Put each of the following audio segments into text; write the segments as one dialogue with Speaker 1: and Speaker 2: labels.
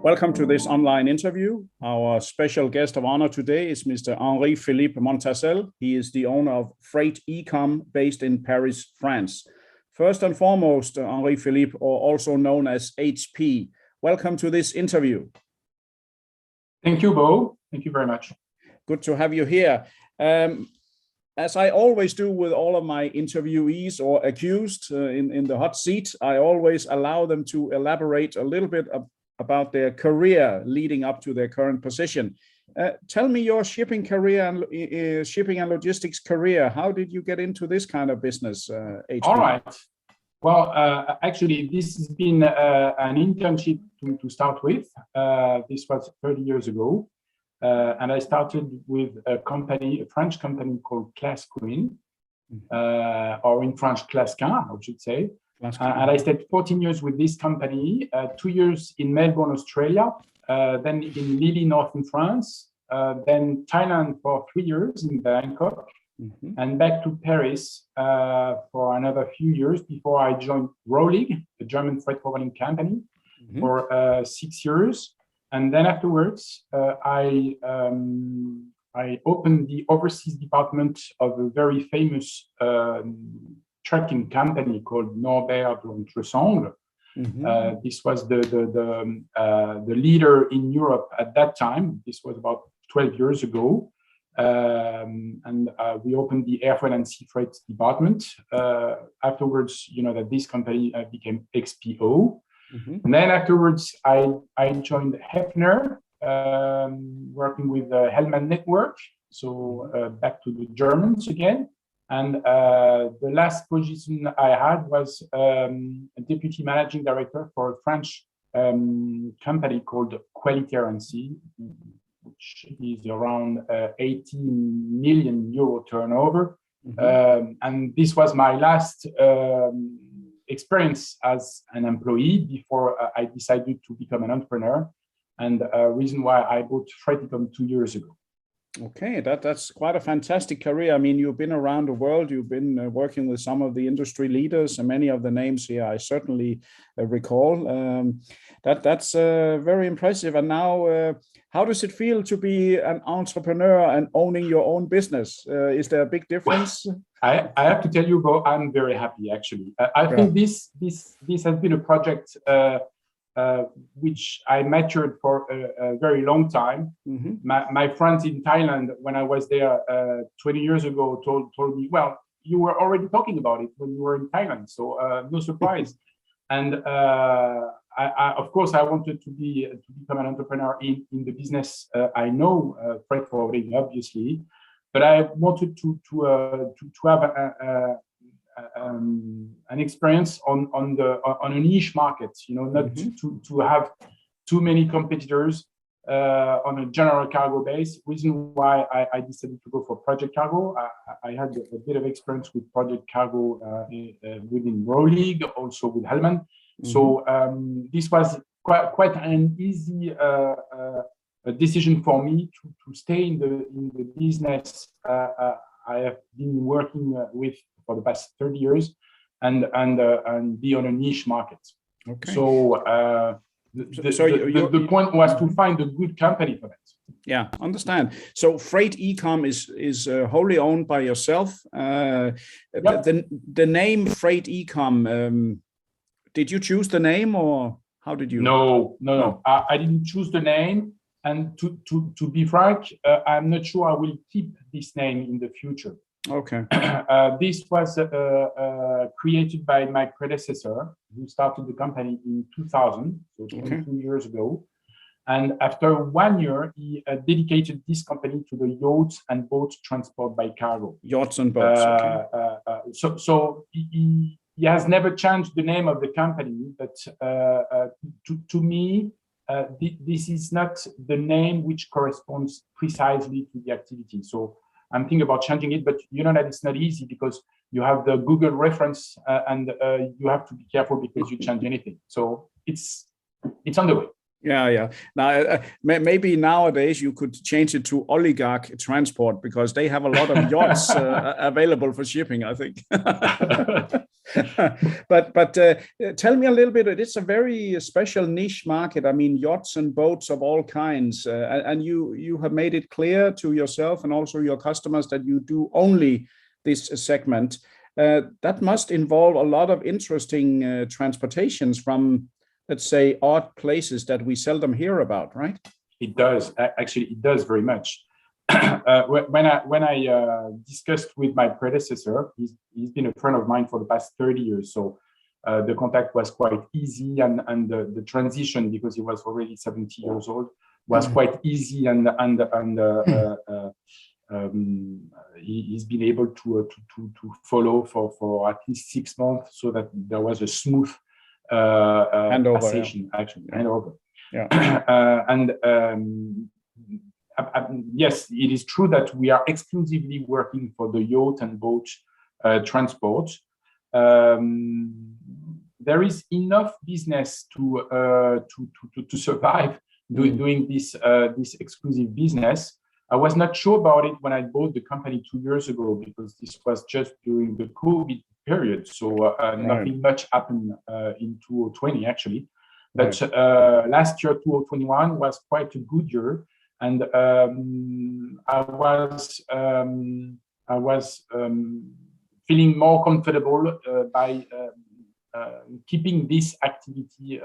Speaker 1: Welcome to this online interview. Our special guest of honor today is Mr. Henry-Philippe Montazel. He is the owner of FREIGHTeCOM based in Paris, France. First and foremost, Henry-Philippe, or also known as HP, welcome to this interview.
Speaker 2: Thank you, Bo. Thank you very much.
Speaker 1: Good to have you here. As I always do with all of my interviewees or accused in the hot seat, I always allow them to elaborate a little bit about their career leading up to their current position. Tell me your shipping career and shipping and logistics career. How did you get into this kind of business, HP?
Speaker 2: All right. Well, actually, this has been an internship to start with. This was 30 years ago. And I started with a company, a French company called Class Queen, or in French, Clasquin, I should say. And I stayed 14 years with this company, 2 years in Melbourne, Australia, then in Lille, northern France, then Thailand for 3 years in Bangkok, and back to Paris for another few years before I joined Rolig, the German freight forwarding company, for 6 years. And then afterwards, I opened the overseas department of a very famous trucking company called Norbert Drewsen. This was the leader in Europe at that time. This was about 12 years ago. And we opened the air freight and sea freight department. Afterwards, you know that this company became XPO. And then afterwards, I joined Hefner, working with the Hellman network. So back to the Germans again. And the last position I had was a deputy managing director for a French company called FREIGHTeCOM, which is around 18 million euro turnover. And this was my last experience as an employee before I decided to become an entrepreneur, and a reason why I bought FREIGHTeCOM 2 years ago.
Speaker 1: Okay, that's quite a fantastic career. I mean, you've been around the world. You've been working with some of the industry leaders, and many of the names here I certainly recall. That's very impressive. And now, how does it feel to be an entrepreneur and owning your own business? Is there a big difference?
Speaker 2: I have to tell you, Bo, I'm very happy, actually. I think this has been a project which I matured for a very long time. My friends in Thailand, when I was there 20 years ago, told me, well, you were already talking about it when you were in Thailand, so no surprise. And of course, I wanted to become an entrepreneur in the business. I know freight forwarding, obviously, but I wanted to have an experience on a niche market, you know, not to have too many competitors on a general cargo base. Reason why I decided to go for project cargo. I had a bit of experience with project cargo within Rolig, also with Hellman. So this was quite an easy decision for me to stay in the business I have been working with for the past 30 years and be on a niche market. Okay. So the point was to find a good company for that.
Speaker 1: Yeah, understand. So FREIGHTeCOM is wholly owned by yourself. The name FREIGHTeCOM, did you choose the name or how did you?
Speaker 2: No. I didn't choose the name. And to be frank, I'm not sure I will keep this name in the future.
Speaker 1: Okay.
Speaker 2: This was created by my predecessor, who started the company in 2000, so 22 years ago. And after 1 year, he dedicated this company to the yachts and boats transport by cargo.
Speaker 1: Yachts and boats.
Speaker 2: So he has never changed the name of the company, but to me, this is not the name which corresponds precisely to the activity. So I'm thinking about changing it, but you know that it's not easy because you have the Google reference and you have to be careful because you change anything. So it's on the way.
Speaker 1: Yeah. Now, maybe nowadays you could change it to Oligarch Transport because they have a lot of yachts available for shipping, I think. But tell me a little bit. It's a very special niche market. I mean, yachts and boats of all kinds, and you have made it clear to yourself and also your customers that you do only this segment. That must involve a lot of interesting transportations from, let's say, odd places that we seldom hear about, right?
Speaker 2: It does. Actually, it does very much. When I discussed with my predecessor, he's been a friend of mine for the past 30 years. So the contact was quite easy, and the transition, because he was already 70 years old, was quite easy, and he's been able to follow for at least 6 months, so that there was a smooth passation, actually, handover. Yes, it is true that we are exclusively working for the yacht and boat transport. There is enough business to survive doing this exclusive business. I was not sure about it when I bought the company 2 years ago, because this was just during the COVID period. So nothing much happened in 2020, actually. But last year, 2021, was quite a good year. And I was feeling more comfortable by keeping this activity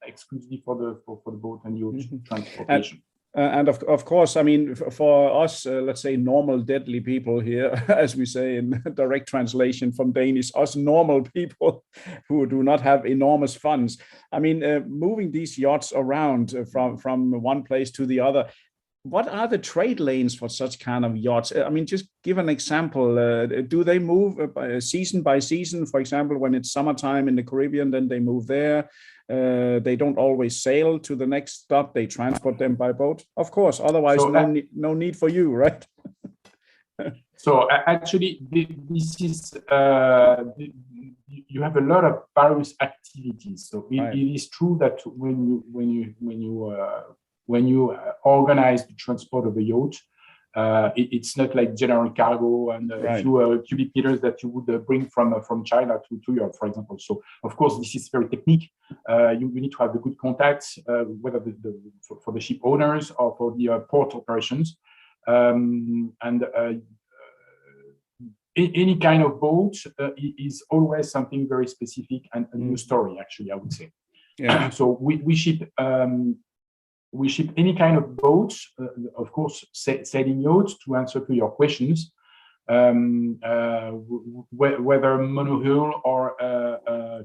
Speaker 2: exclusively for the boat and yacht transportation.
Speaker 1: And of course, I mean, for us, let's say normal deadly people here, as we say in direct translation from Danish, us normal people who do not have enormous funds. I mean, moving these yachts around from one place to the other, what are the trade lanes for such kind of yachts? I mean, just give an example. Do they move season by season? For example, when it's summertime in the Caribbean, then they move there. They don't always sail to the next stop. They transport them by boat, of course. Otherwise, no need for you, right?
Speaker 2: So actually, this is you have a lot of various activities. So it is true that when you organize the transport of a yacht, it's not like general cargo and a few cubic meters that you would bring from China to Europe, for example. So of course, this is very technique. You need to have the good contacts, whether for the ship owners or for the port operations, any kind of boat is always something very specific and a new story, actually, I would say. Yeah. So we ship. We ship any kind of boats, of course, sailing yachts, to answer to your questions, whether monohull or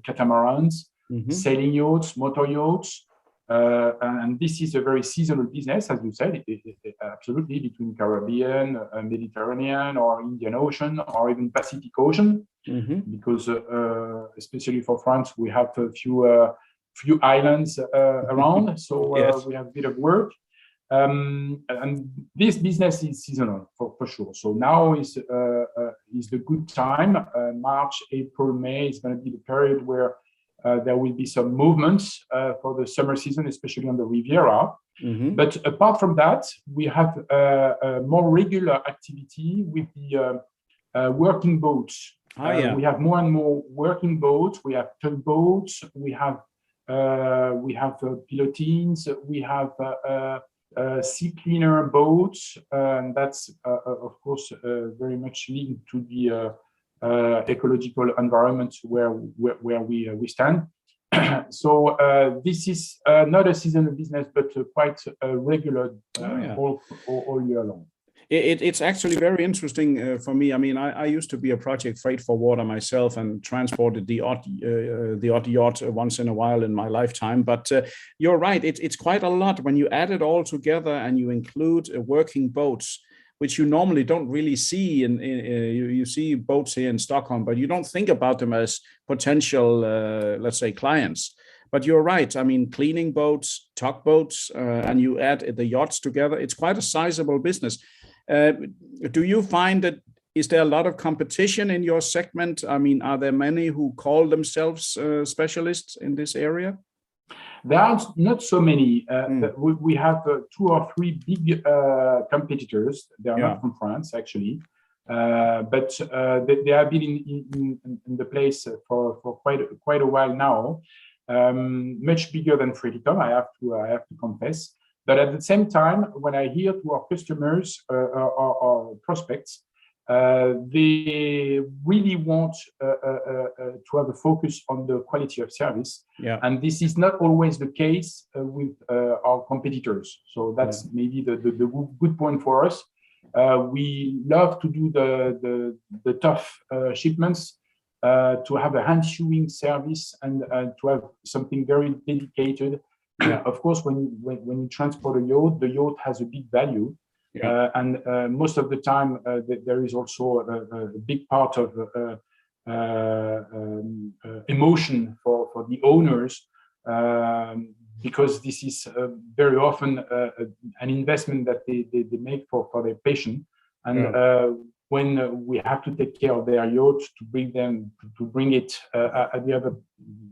Speaker 2: catamarans, sailing yachts, motor yachts. And this is a very seasonal business, as you said, absolutely, between Caribbean, Mediterranean, or Indian Ocean, or even Pacific Ocean, because especially for France, we have a few islands around, so we have a bit of work, and this business is seasonal for sure. So now is the good time. March, April, May is going to be the period where there will be some movements for the summer season, especially on the Riviera. But apart from that, we have a more regular activity with the working boats. We have more and more working boats. We have tugboats. We have pilotines, we have sea cleaner boats, and that's of course very much linked to the ecological environment where we stand. So this is not a seasonal business, but quite regular all year long.
Speaker 1: It's actually very interesting for me. I mean, I used to be a project freight forwarder myself and transported the odd yacht once in a while in my lifetime. But you're right, it's quite a lot when you add it all together and you include working boats, which you normally don't really see. You see boats here in Stockholm, but you don't think about them as potential, let's say, clients. But you're right. I mean, cleaning boats, tugboats, and you add the yachts together, it's quite a sizable business. Do you find that, is there a lot of competition in your segment? I mean, are there many who call themselves specialists in this area?
Speaker 2: There are not so many. We have 2 or 3 big competitors. They are not from France, actually. But they have been in the place for quite a while now, much bigger than FREIGHTeCOM, I have to confess. But at the same time, when I hear to our customers or prospects, they really want to have a focus on the quality of service.
Speaker 1: Yeah.
Speaker 2: And this is not always the case with our competitors. So that's maybe the good point for us. We love to do the tough shipments, to have a hand shoeing service and to have something very dedicated. Of course, when you transport a yacht, the yacht has a big value. And most of the time, there is also a big part of emotion for the owners, because this is very often an investment that they make for their patient. And when we have to take care of their yacht to bring it at the other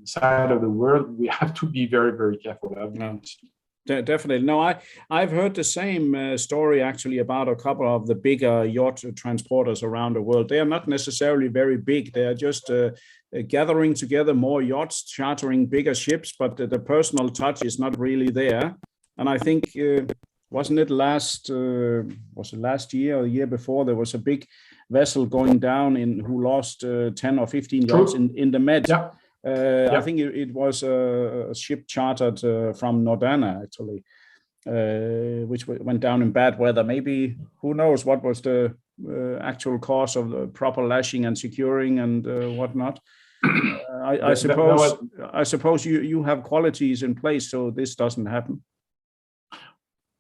Speaker 2: side of the world, we have to be very, very careful.
Speaker 1: Definitely. No, I've heard the same story actually about a couple of the bigger yacht transporters around the world. They are not necessarily very big. They are just gathering together more yachts, chartering bigger ships, but the personal touch is not really there. And I think, wasn't it last year or the year before, there was a big vessel going down who lost 10 or 15 yachts in the Med.
Speaker 2: Yeah.
Speaker 1: I think it was a ship chartered from Nordana, actually, which went down in bad weather. Maybe, who knows what was the actual cause of the proper lashing and securing and whatnot. I suppose you have qualities in place so this doesn't happen.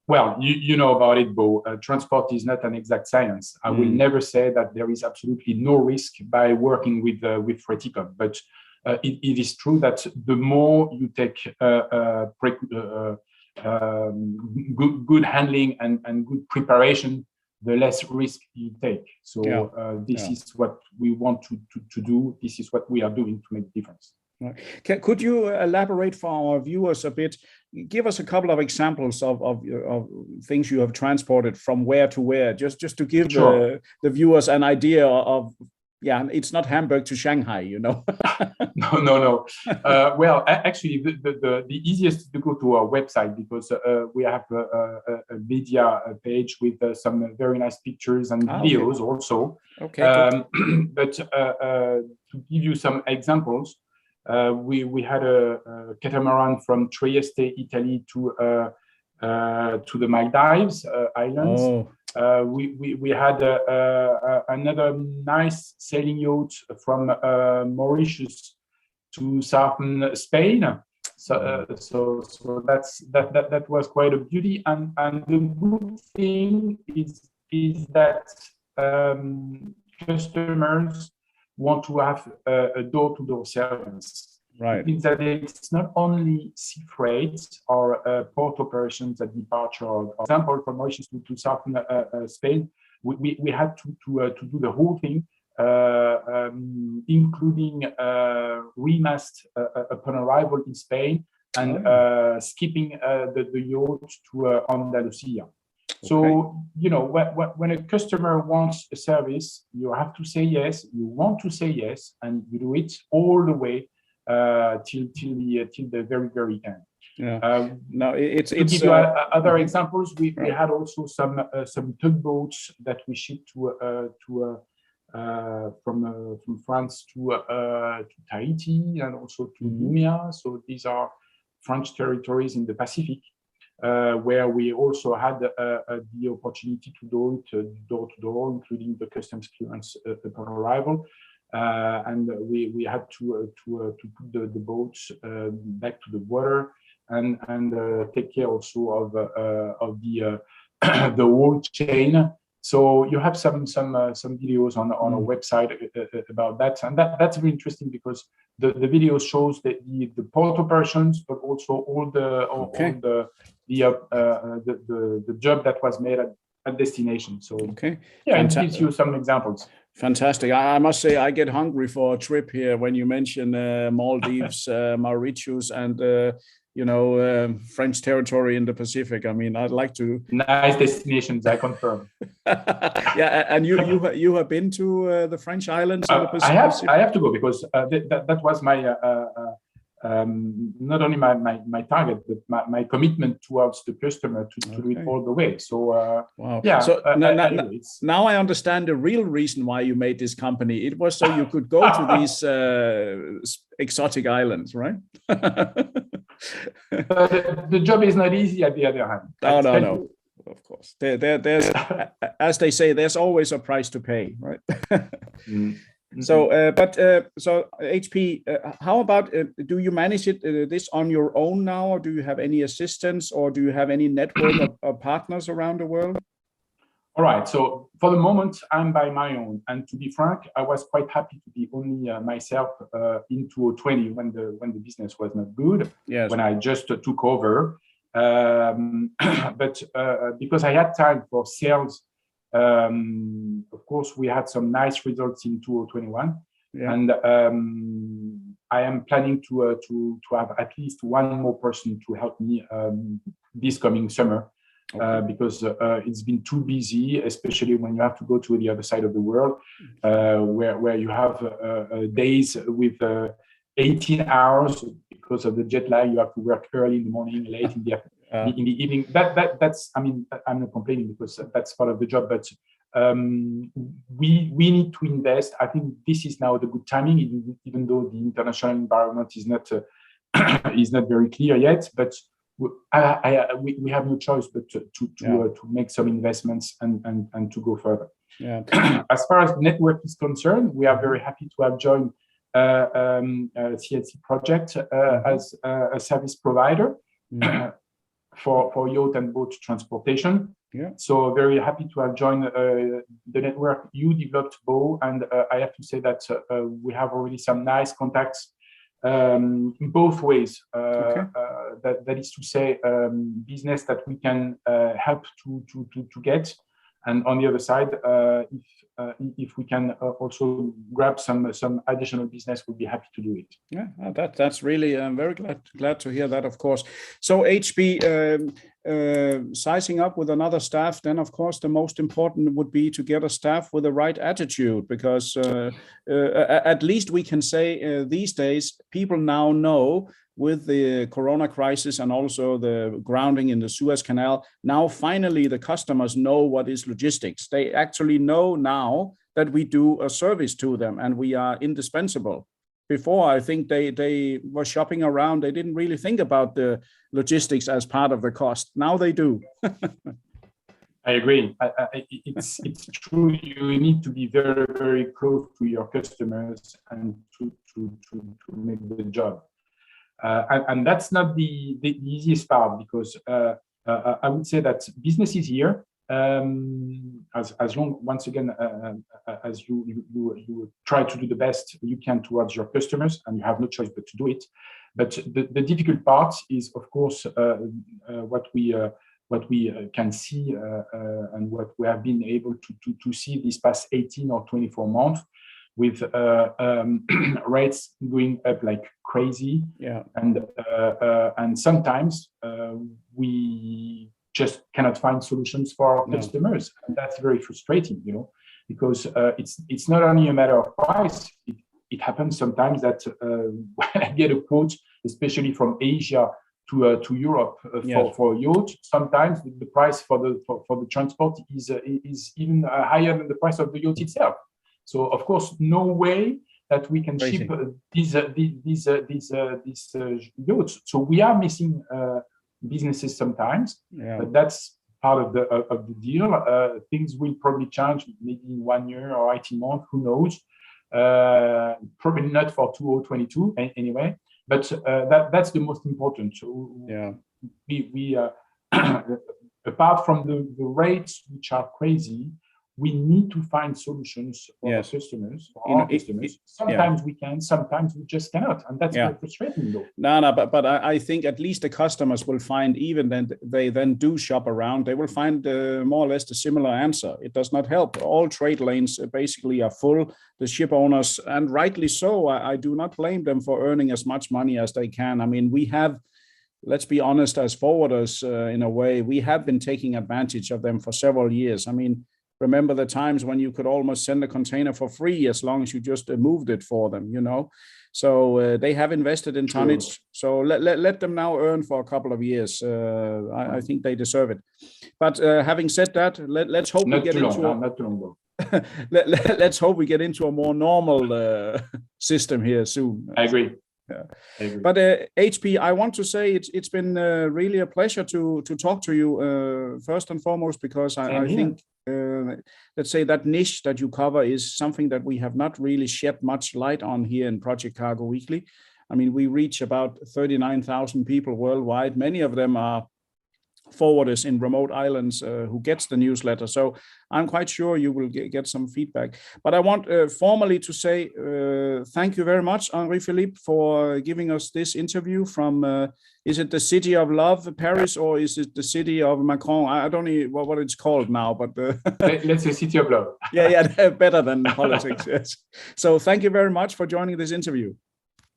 Speaker 2: Well, you know about it, Bo. Transport is not an exact science. I will never say that there is absolutely no risk by working with FREIGHTeCOM, but it is true that the more you take good handling and good preparation, the less risk you take. So this is what we want to do. This is what we are doing to make a difference.
Speaker 1: Could you elaborate for our viewers a bit? Give us a couple of examples of things you have transported from where to where, just to give the viewers an idea of. Yeah, it's not Hamburg to Shanghai, you know.
Speaker 2: No. Well, actually, the easiest is to go to our website, because we have a media page with some very nice pictures and videos also.
Speaker 1: Okay.
Speaker 2: But to give you some examples, we had a catamaran from Trieste, Italy to the Maldives Islands.
Speaker 1: Oh.
Speaker 2: We had another nice sailing yacht from Mauritius to southern Spain. So that was quite a beauty. And the good thing is that customers want to have a door-to-door service.
Speaker 1: Right.
Speaker 2: It means that it's not only sea freight or port operations at departure. For example, from Mauritius to southern Spain, we had to do the whole thing, including remast upon arrival in Spain and skipping the yacht to Andalusia. So, you know, when a customer wants a service, you have to say yes, you want to say yes, and you do it all the way till the very, very end.
Speaker 1: Yeah. No, it's
Speaker 2: to give you other examples. We had also some tugboats that we shipped from France to Tahiti and also to Numia. So these are French territories in the Pacific, where we also had the opportunity to do it door to door, including the customs clearance upon arrival. And we had to put the boats back to the water and take care also of the the whole chain. So you have some videos on our website about that, and that's very interesting because the video shows the port operations, but also all the job that was made at destination. So it gives you some examples.
Speaker 1: Fantastic. I must say, I get hungry for a trip here when you mention Maldives, Mauritius, and French territory in the Pacific. I mean, I'd like to.
Speaker 2: Nice destinations, I confirm.
Speaker 1: Yeah, and you have been to the French islands in the Pacific?
Speaker 2: I have to go because that was my not only my target, but my commitment towards the customer to do it all the way. So
Speaker 1: wow.
Speaker 2: Yeah.
Speaker 1: So now I understand the real reason why you made this company. It was so you could go to these exotic islands, right?
Speaker 2: The job is not easy at the other hand.
Speaker 1: No. Of course, there's as they say, there's always a price to pay, right? So, so HP, how about do you manage this on your own now, or do you have any assistance, or do you have any network of partners around the world?
Speaker 2: All right. So for the moment, I'm by my own, and to be frank, I was quite happy to be only myself in 2020 when the business was not good.
Speaker 1: Yes.
Speaker 2: When I just took over, but because I had time for sales. Of course, we had some nice results in 2021, and I am planning to have at least one more person to help me this coming summer, because it's been too busy, especially when you have to go to the other side of the world, where you have days with 18 hours because of the jet lag. You have to work early in the morning, late in the afternoon. In the evening. That's I mean, I'm not complaining because that's part of the job, but we need to invest. I think this is now the good timing, even though the international environment is not is not very clear yet. But we have no choice but to make some investments and to go further.
Speaker 1: Yeah.
Speaker 2: As far as the network is concerned, we are very happy to have joined CLC project as a service provider. For yacht and boat transportation. Yeah. So very happy to have joined the network you developed, Bo, and I have to say that we have already some nice contacts in both ways. That is to say, business that we can help to get, and on the other side, if we can also grab some additional business, we'll be happy to do it.
Speaker 1: Yeah, that's really, I'm very glad to hear that, of course. So HB, sizing up with another staff, then of course the most important would be to get a staff with the right attitude, because at least we can say these days people now know, with the corona crisis and also the grounding in the Suez Canal, now finally the customers know what is logistics. They actually know now that we do a service to them and we are indispensable. Before, I think they were shopping around. They didn't really think about the logistics as part of the cost. Now they do.
Speaker 2: I agree. It's true. You need to be very, very close to your customers and to make the job. And that's not the easiest part, because I would say that business is here. As long, once again, as you try to do the best you can towards your customers, and you have no choice but to do it. But the difficult part is, of course, what we can see and what we have been able to see these past 18 or 24 months, with rates going up like crazy. Yeah. And sometimes we just cannot find solutions for our customers, and that's very frustrating, because it's not only a matter of price. It happens sometimes that when I get a quote, especially from Asia to Europe for yacht, sometimes the price for the transport is even higher than the price of the yacht itself. So of course, no way that we can ship these yachts. So we are missing businesses sometimes, but that's part of the deal. Things will probably change maybe in 1 year or 18 months. Who knows? Probably not for 2022 anyway. But that's the most important. So we apart from the rates, which are crazy, we need to find solutions for our customers, for our customers. Sometimes we can, sometimes we just cannot, and that's very frustrating, though.
Speaker 1: No, but I think at least the customers will find, even then they then do shop around, they will find more or less a similar answer. It does not help. All trade lanes basically are full. The ship owners, and rightly so, I do not blame them for earning as much money as they can. I mean, we have let's be honest, as forwarders, in a way, we have been taking advantage of them for several years. I mean, remember the times when you could almost send a container for free as long as you just moved it for them, you know. So they have invested in tonnage. So let them now earn for a couple of years. I think they deserve it. But having said that, let's hope we get into let's hope we get into a more normal system here soon.
Speaker 2: I agree.
Speaker 1: Yeah. But HP, I want to say it's been really a pleasure to talk to you first and foremost, because I think let's say that niche that you cover is something that we have not really shed much light on here in Project Cargo Weekly. I mean, we reach about 39,000 people worldwide. Many of them are forwarders in remote islands who gets the newsletter. So I'm quite sure you will get some feedback. But I want formally to say thank you very much, Henry-Philippe, for giving us this interview from, is it the city of love, Paris, or is it the city of Macron? I don't know what it's called now, but...
Speaker 2: Let's say city of love.
Speaker 1: yeah, better than politics, yes. So thank you very much for joining this interview.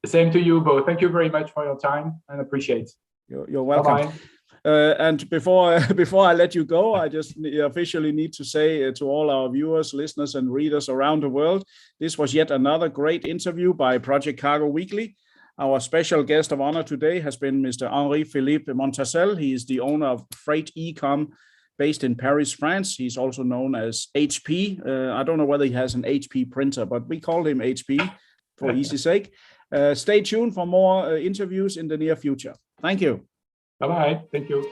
Speaker 2: Same to you, Bo. Thank you very much for your time and appreciate.
Speaker 1: You're welcome.
Speaker 2: Bye-bye.
Speaker 1: And before I let you go, I just officially need to say to all our viewers, listeners, and readers around the world, this was yet another great interview by Project Cargo Weekly. Our special guest of honor today has been Mr. Henry-Philippe Montazel. He is the owner of FREIGHTeCOM, based in Paris, France. He's also known as HP. I don't know whether he has an HP printer, but we call him HP for easy sake. Stay tuned for more interviews in the near future. Thank you.
Speaker 2: Bye-bye. Thank you.